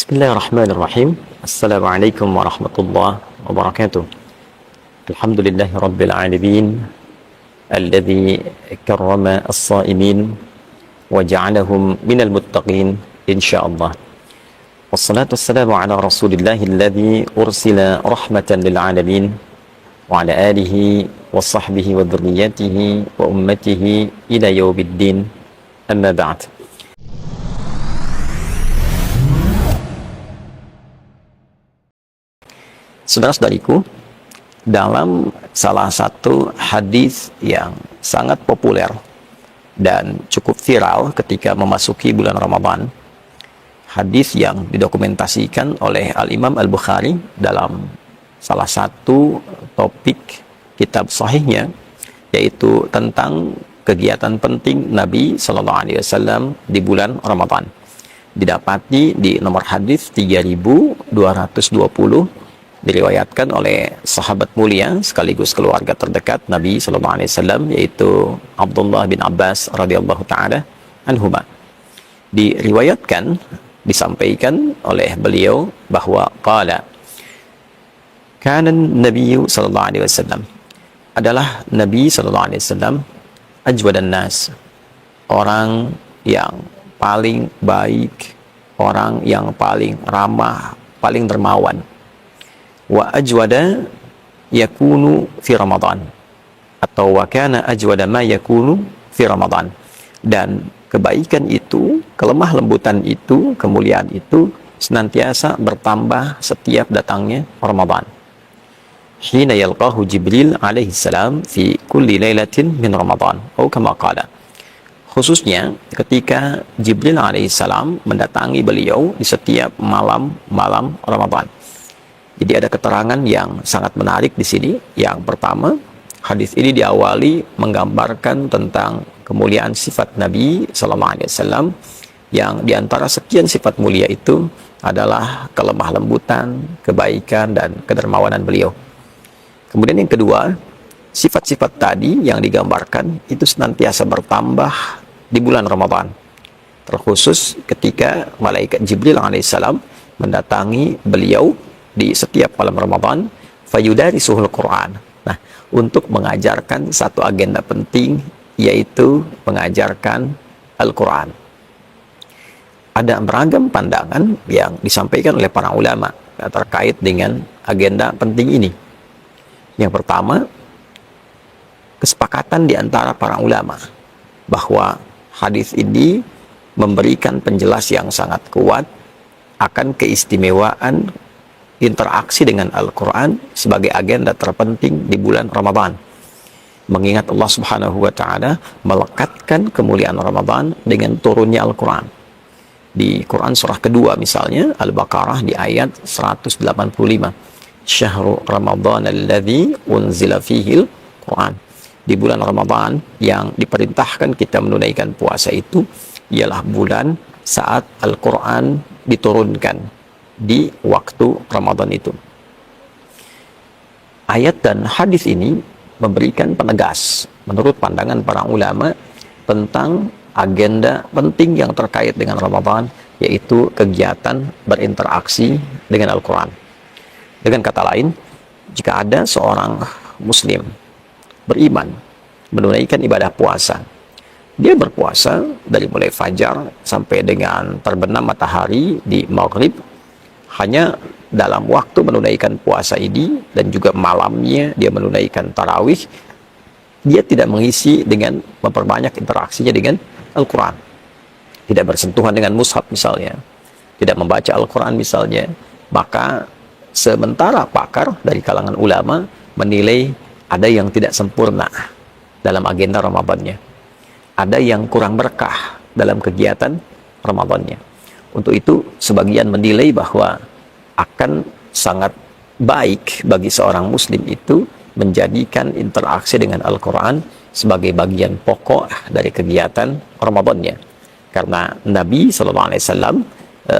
Bismillahirrahmanirrahim. Assalamualaikum warahmatullahi wabarakatuh. Alhamdulillahi rabbil alamin alladzi karrama as-saimin wa ja'alahum minal muttaqin insyaallah. Wassalatu wassalamu ala rasulillahi alladzi ursila rahmatan lil alamin wa ala alihi wa sahbihi wa dhurriyyatihi wa ummatihi ila yaumiddin. Amma ba'd. Saudara-saudariku, dalam salah satu hadis yang sangat populer dan cukup viral ketika memasuki bulan Ramadan, hadis yang didokumentasikan oleh Al-Imam Al-Bukhari dalam salah satu topik kitab sahihnya, yaitu tentang kegiatan penting Nabi SAW di bulan Ramadan. Didapati di nomor hadis 3220, diriwayatkan oleh sahabat mulia sekaligus keluarga terdekat Nabi SAW, yaitu Abdullah bin Abbas radhiyallahu ta'ala anhuma. Diriwayatkan, disampaikan oleh beliau bahwa qala kana Nabi sallallahu alaihi wasallam, adalah Nabi sallallahu alaihi wasallam ajwadan nas, orang yang paling baik, orang yang paling ramah, paling dermawan. Wa ajwada yakunu fi Ramadan, atau wa kana ajwada ma yakunu fi Ramadan, dan kebaikan itu, kelemah lembutan itu, kemuliaan itu senantiasa bertambah setiap datangnya Ramadan. Hina yalqahu Jibril alaihi salam fi kulli lailatin min Ramadan, atau kama qala, khususnya ketika Jibril alaihi salam mendatangi beliau di setiap malam-malam Ramadan. Jadi ada keterangan yang sangat menarik di sini. Yang pertama, hadis ini diawali menggambarkan tentang kemuliaan sifat Nabi SAW, yang diantara sekian sifat mulia itu adalah kelemah lembutan, kebaikan, dan kedermawanan beliau. Kemudian yang kedua, sifat-sifat tadi yang digambarkan itu senantiasa bertambah di bulan Ramadan, terkhusus ketika malaikat Jibril alaihissalam mendatangi beliau di setiap malam Ramadan, fayudarisuhul Quran. Nah, untuk mengajarkan satu agenda penting, yaitu mengajarkan Al-Quran. Ada beragam pandangan yang disampaikan oleh para ulama terkait dengan agenda penting ini. Yang pertama, kesepakatan di antara para ulama bahwa hadis ini memberikan penjelas yang sangat kuat akan keistimewaan interaksi dengan Al-Quran sebagai agenda terpenting di bulan Ramadan. Mengingat Allah Subhanahu wa ta'ala melekatkan kemuliaan Ramadan dengan turunnya Al-Quran. Di Quran surah kedua misalnya, Al-Baqarah di ayat 185. Syahrul Ramadan alladzi unzila fihil Quran. Di bulan Ramadan yang diperintahkan kita menunaikan puasa itu ialah bulan saat Al-Quran diturunkan di waktu Ramadan itu. Ayat dan hadis ini memberikan penegas menurut pandangan para ulama tentang agenda penting yang terkait dengan Ramadan, yaitu kegiatan berinteraksi dengan Al-Quran. Dengan kata lain, jika ada seorang muslim beriman menunaikan ibadah puasa, dia berpuasa dari mulai fajar sampai dengan terbenam matahari di maghrib, hanya dalam waktu menunaikan puasa ini dan juga malamnya dia menunaikan tarawih, dia tidak mengisi dengan memperbanyak interaksinya dengan Al-Quran, tidak bersentuhan dengan mushaf misalnya, tidak membaca Al-Quran misalnya, maka sementara pakar dari kalangan ulama menilai ada yang tidak sempurna dalam agenda Ramadannya, ada yang kurang berkah dalam kegiatan Ramadannya. Untuk itu, sebagian menilai bahwa akan sangat baik bagi seorang muslim itu menjadikan interaksi dengan Al-Quran sebagai bagian pokok dari kegiatan Ramadannya. Karena Nabi SAW,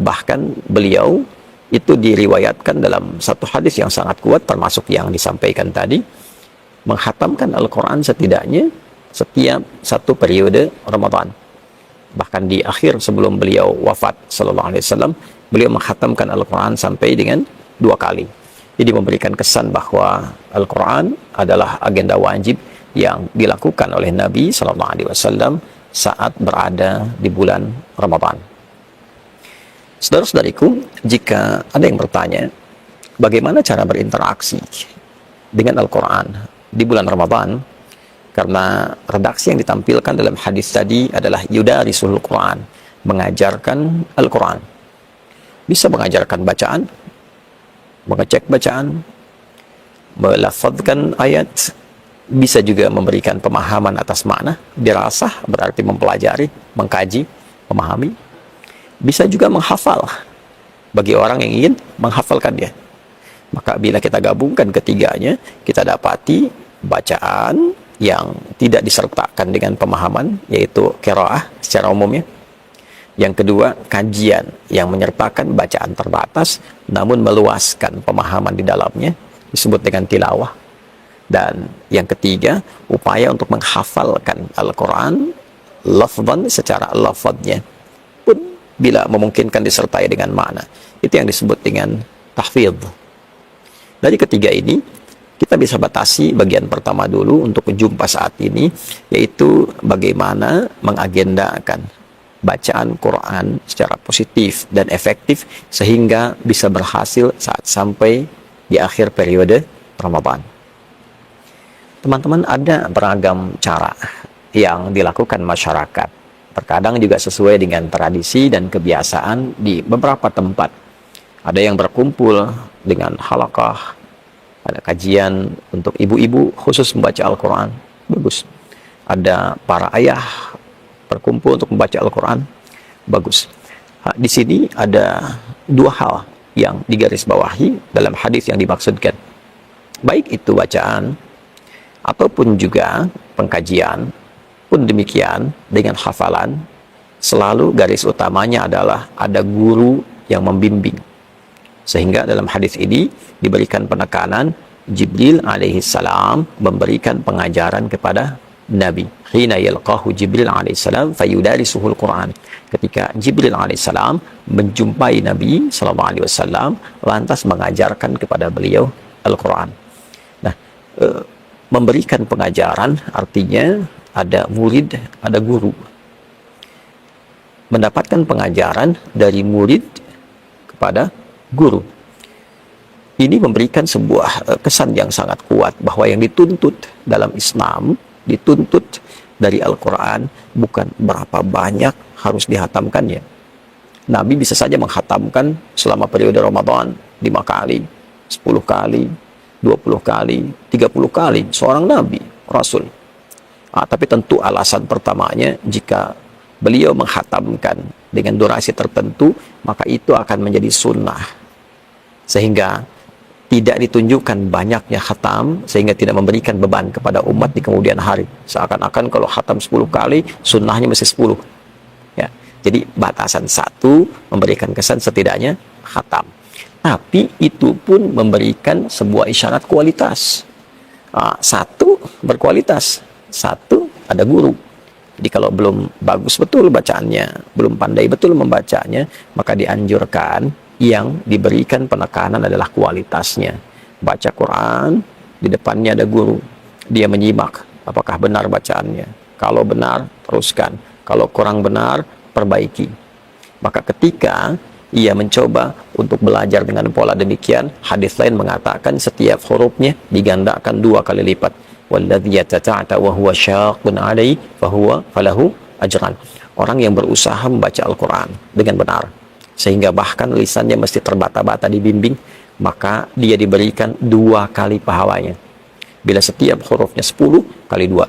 bahkan beliau itu diriwayatkan dalam satu hadis yang sangat kuat, termasuk yang disampaikan tadi, menghatamkan Al-Quran setidaknya setiap satu periode Ramadan. Bahkan di akhir sebelum beliau wafat sallallahu alaihi wasallam, beliau menghatamkan Al-Quran sampai dengan 2 kali. Jadi memberikan kesan bahwa Al-Quran adalah agenda wajib yang dilakukan oleh Nabi SAW saat berada di bulan Ramadan. Saudara-saudariku, jika ada yang bertanya, bagaimana cara berinteraksi dengan Al-Quran di bulan Ramadan? Karena redaksi yang ditampilkan dalam hadis tadi adalah yudarisul Quran, mengajarkan Al-Quran. Bisa mengajarkan bacaan, mengecek bacaan, melafadzkan ayat, bisa juga memberikan pemahaman atas makna, dirasah berarti mempelajari, mengkaji, memahami. Bisa juga menghafal bagi orang yang ingin menghafalkan dia. Maka bila kita gabungkan ketiganya, kita dapati bacaan yang tidak disertakan dengan pemahaman, yaitu qiraah secara umumnya. Yang kedua, kajian yang menyertakan bacaan terbatas namun meluaskan pemahaman di dalamnya, disebut dengan tilawah. Dan yang ketiga, upaya untuk menghafalkan Al-Quran lafzan secara lafadznya pun bila memungkinkan disertai dengan makna. Itu yang disebut dengan tahfidz. Dari ketiga ini, kita bisa batasi bagian pertama dulu untuk jumpa saat ini, yaitu bagaimana mengagendakan bacaan Quran secara positif dan efektif sehingga bisa berhasil saat sampai di akhir periode Ramadan. Teman-teman, ada beragam cara yang dilakukan masyarakat. Terkadang juga sesuai dengan tradisi dan kebiasaan di beberapa tempat. Ada yang berkumpul dengan halaqah, ada kajian untuk ibu-ibu khusus membaca Al-Quran. Bagus. Ada para ayah berkumpul untuk membaca Al-Quran. Bagus. Di sini ada 2 hal yang digarisbawahi dalam hadis yang dimaksudkan. Baik itu bacaan ataupun juga pengkajian, pun demikian dengan hafalan, selalu garis utamanya adalah ada guru yang membimbing. Sehingga dalam hadis ini diberikan penekanan Jibril alaihissalam memberikan pengajaran kepada Nabi. Hina yalqahu Jibril alaihissalam fayudarisuhul Quran. Ketika Jibril alaihissalam menjumpai Nabi sallallahu alaihi wasallam, lantas mengajarkan kepada beliau Al-Quran. Nah, memberikan pengajaran artinya ada murid, ada guru. Mendapatkan pengajaran dari murid kepada guru. Ini memberikan sebuah kesan yang sangat kuat bahwa yang dituntut dalam Islam, dituntut dari Al-Quran bukan berapa banyak harus dihatamkannya. Nabi bisa saja menghatamkan selama periode Ramadan 5 kali, 10 kali, 20 kali, 30 kali, seorang Nabi, Rasul. Tapi tentu alasan pertamanya, jika beliau menghatamkan dengan durasi tertentu, maka itu akan menjadi sunnah. Sehingga tidak ditunjukkan banyaknya khatam, sehingga tidak memberikan beban kepada umat di kemudian hari. Seakan-akan kalau khatam 10 kali, sunnahnya mesti 10. Ya. Jadi batasan 1 memberikan kesan setidaknya khatam. Tapi itu pun memberikan sebuah isyarat kualitas. 1 berkualitas, 1 ada guru. Jadi kalau belum bagus betul bacaannya, belum pandai betul membacanya, maka dianjurkan yang diberikan penekanan adalah kualitasnya. Baca Quran, di depannya ada guru. Dia menyimak apakah benar bacaannya. Kalau benar, teruskan. Kalau kurang benar, perbaiki. Maka ketika ia mencoba untuk belajar dengan pola demikian, hadis lain mengatakan setiap hurufnya digandakan 2 kali lipat. Walladzi yatata'ata wa huwa syaqqun 'alaihi falahu ajran. Orang yang berusaha membaca Al-Quran dengan benar, sehingga bahkan lisannya mesti terbata-bata dibimbing, maka dia diberikan 2 kali pahalanya. Bila setiap hurufnya 10 kali 2,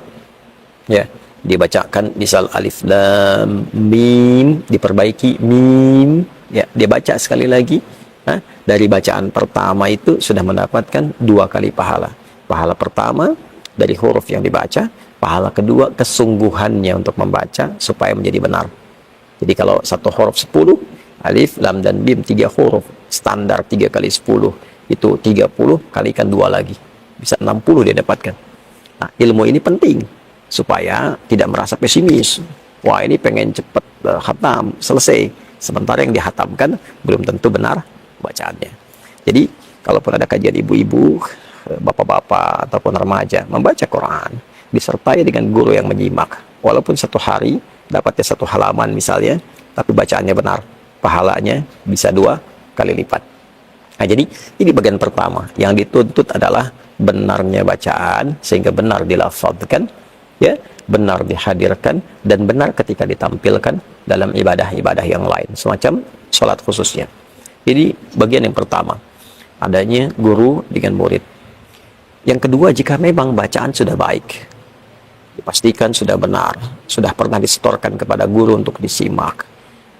ya, dibacakan misal alif lam mim, diperbaiki mim, ya, dia baca sekali lagi. Dari bacaan pertama itu sudah mendapatkan 2 kali pahala. Pahala pertama dari huruf yang dibaca, pahala kedua kesungguhannya untuk membaca supaya menjadi benar. Jadi kalau satu huruf 10, alif, lam, dan mim 3 huruf, standar 3 kali 10, itu 30, kalikan 2 lagi. Bisa 60 dia dapatkan. Nah, ilmu ini penting, supaya tidak merasa pesimis. Wah, ini pengen cepat khatam, selesai. Sementara yang dihatamkan belum tentu benar bacaannya. Jadi, kalaupun ada kajian ibu-ibu, bapak-bapak, ataupun remaja membaca Quran, disertai dengan guru yang menyimak, walaupun satu hari dapatnya satu halaman misalnya, tapi bacaannya benar, pahalanya bisa 2 kali lipat. Nah, jadi ini bagian pertama. Yang dituntut adalah benarnya bacaan, sehingga benar dilafadzkan, ya, benar dihadirkan, dan benar ketika ditampilkan dalam ibadah-ibadah yang lain, semacam sholat khususnya. Jadi bagian yang pertama, adanya guru dengan murid. Yang kedua, jika memang bacaan sudah baik, dipastikan sudah benar, sudah pernah disetorkan kepada guru untuk disimak,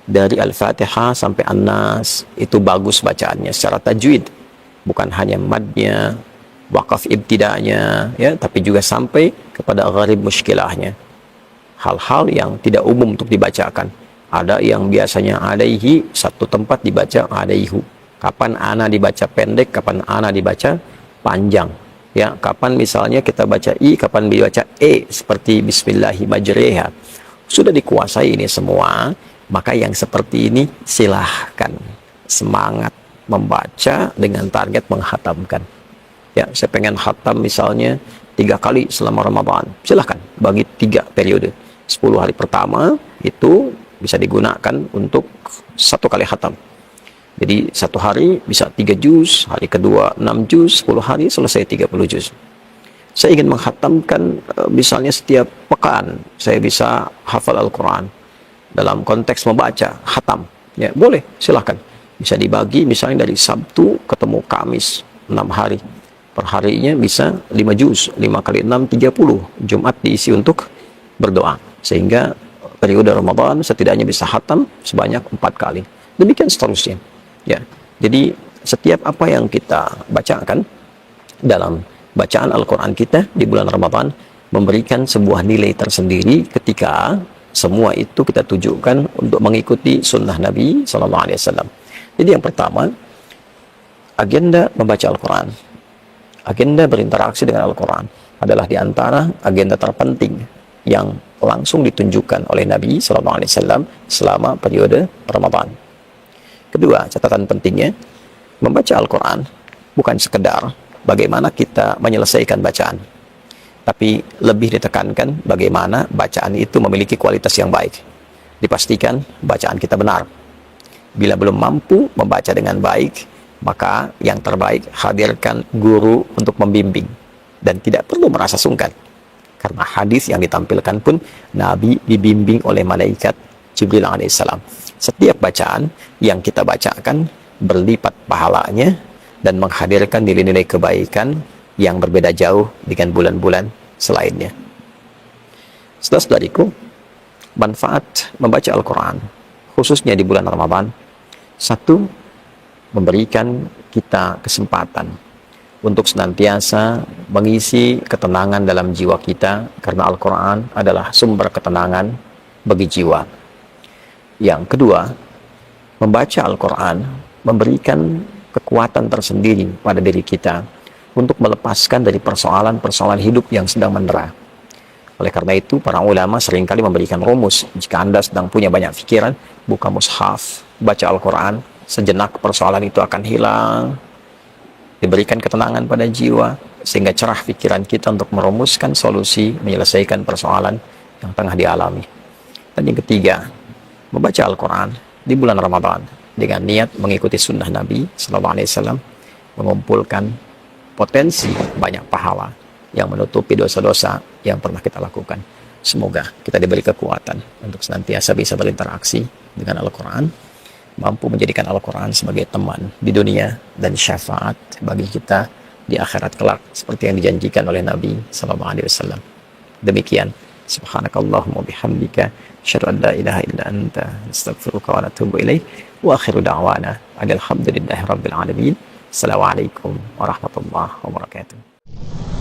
dari Al-Fatihah sampai An-Nas, itu bagus bacaannya secara tajwid, bukan hanya madnya, wakaf ibtidanya, ya, tapi juga sampai kepada gharib muskilahnya, hal-hal yang tidak umum untuk dibacakan. Ada yang biasanya alaihi, satu tempat dibaca alaihu, kapan ana dibaca pendek, kapan ana dibaca panjang, ya, kapan misalnya kita baca i, kapan dibaca e, seperti bismillahi majriha. Sudah dikuasai ini semua, maka yang seperti ini silahkan semangat membaca dengan target menghatamkan. Ya, saya pengen khatam misalnya 3 kali selama Ramadan, silahkan bagi 3 periode. 10 hari pertama itu bisa digunakan untuk 1 kali khatam. Jadi 1 hari bisa 3 juz, hari kedua 6 juz, 10 hari selesai 30 juz. Saya ingin menghatamkan misalnya setiap pekan saya bisa hafal Al-Quran dalam konteks membaca khatam, ya boleh, silahkan. Bisa dibagi misalnya dari Sabtu ketemu Kamis 6 hari, per harinya bisa 5 juz, 5 kali 6 30. Jumat diisi untuk berdoa, sehingga periode Ramadan setidaknya bisa khatam sebanyak 4 kali, demikian seterusnya, ya. Jadi setiap apa yang kita bacakan dalam bacaan Al-Quran kita di bulan Ramadan memberikan sebuah nilai tersendiri ketika semua itu kita tujukan untuk mengikuti sunnah Nabi SAW. Jadi yang pertama, agenda membaca Al-Quran, agenda berinteraksi dengan Al-Quran adalah di antara agenda terpenting yang langsung ditunjukkan oleh Nabi SAW selama periode Ramadan. Kedua, catatan pentingnya, membaca Al-Quran bukan sekedar bagaimana kita menyelesaikan bacaan, tapi lebih ditekankan bagaimana bacaan itu memiliki kualitas yang baik. Dipastikan bacaan kita benar. Bila belum mampu membaca dengan baik, maka yang terbaik hadirkan guru untuk membimbing, dan tidak perlu merasa sungkan, karena hadis yang ditampilkan pun Nabi dibimbing oleh malaikat Jibril alaihissalam. Setiap bacaan yang kita bacakan berlipat pahalanya dan menghadirkan nilai-nilai kebaikan yang berbeda jauh dengan bulan-bulan selainnya. Saudara-saudariku, manfaat membaca Al-Quran, khususnya di bulan Ramadan, 1, memberikan kita kesempatan untuk senantiasa mengisi ketenangan dalam jiwa kita, karena Al-Quran adalah sumber ketenangan bagi jiwa. Yang kedua, membaca Al-Quran memberikan kekuatan tersendiri pada diri kita untuk melepaskan dari persoalan-persoalan hidup yang sedang mendera. Oleh karena itu, para ulama seringkali memberikan rumus. Jika Anda sedang punya banyak pikiran, buka mushaf, baca Al-Quran, sejenak persoalan itu akan hilang, diberikan ketenangan pada jiwa, sehingga cerah pikiran kita untuk merumuskan solusi, menyelesaikan persoalan yang tengah dialami. Dan yang ketiga, membaca Al-Quran di bulan Ramadan dengan niat mengikuti sunnah Nabi SAW, mengumpulkan potensi banyak pahala yang menutupi dosa-dosa yang pernah kita lakukan. Semoga kita diberi kekuatan untuk senantiasa bisa berinteraksi dengan Al-Quran, mampu menjadikan Al-Quran sebagai teman di dunia dan syafaat bagi kita di akhirat kelak, seperti yang dijanjikan oleh Nabi SAW. Demikian, subhanakallahumma bihamdika, asyhadu an la ilaha illa anta, astaghfiruka wa atubu ilaik, wa akhiru da'wana alhamdulillahi rabbil alamin. Assalamualaikum warahmatullahi wabarakatuh.